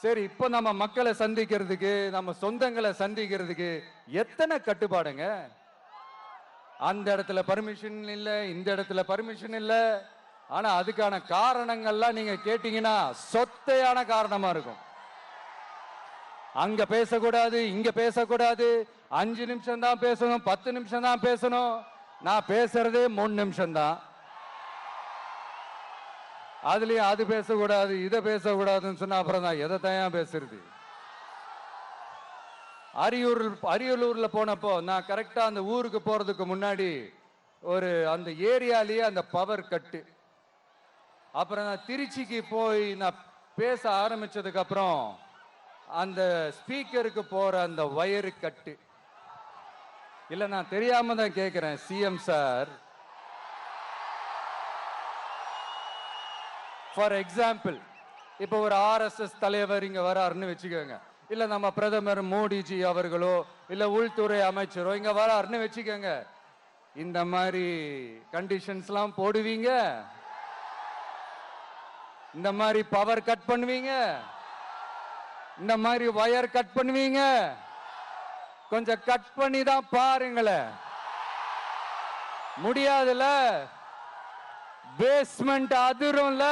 சரி, இப்போ நம்ம மக்களை சந்திக்கிறதுக்கு, நம்ம சொந்தங்களை சந்திக்கிறதுக்கு எத்தனை கட்டுப்பாடுங்க? அந்த இடத்துல பர்மிஷன் இல்ல, இந்த இடத்துல பர்மிஷன் இல்ல. ஆனா அதுக்கான காரணங்கள்லாம் நீங்க கேட்டீங்கன்னா சொத்தையான காரணமா இருக்கும். அங்க பேசக்கூடாது, இங்க பேசக்கூடாது, 5 நிமிஷம் தான் பேசணும், 10 நிமிஷம் தான் பேசணும். நான் பேசுறதே 3 நிமிஷம் தான். அதுலயும் அது பேசக்கூடாது, இதை பேசக்கூடாதுன்னு சொன்னா அப்புறம் தான் எதை தான் பேசுறது? அரியலூர்ல போனப்போ நான் கரெக்டா அந்த ஊருக்கு போறதுக்கு முன்னாடி அந்த ஏரியாலேயே அந்த பவர் கட்டு. அப்புறம் நான் திருச்சிக்கு போய் நான் பேச ஆரம்பிச்சதுக்கு அப்புறம் அந்த ஸ்பீக்கருக்கு போற அந்த வயரு கட்டு. இல்ல, நான் தெரியாம தான் கேட்கிறேன் சிஎம் சார். ஃபார் எக்ஸாம்பிள், இப்போ ஒரு RSS தலைவர் இங்க வராருன்னு வச்சுக்கோங்க, இல்ல நம்ம பிரதமர் மோடிஜி அவர்களோ இல்ல உள்துறை அமைச்சரோ இங்க வராருன்னு வச்சுக்கோங்க, இந்த மாதிரி கண்டிஷன்ஸ்லாம் போடுவீங்க? இந்த மாதிரி பவர் கட் பண்ணுவீங்க? இந்த மாதிரி வயர் கட் பண்ணுவீங்க? கொஞ்சம் கட் பண்ணி தான் பாருங்களேன். முடியாதுல, பேஸ்மெண்ட் அதிரும்ல.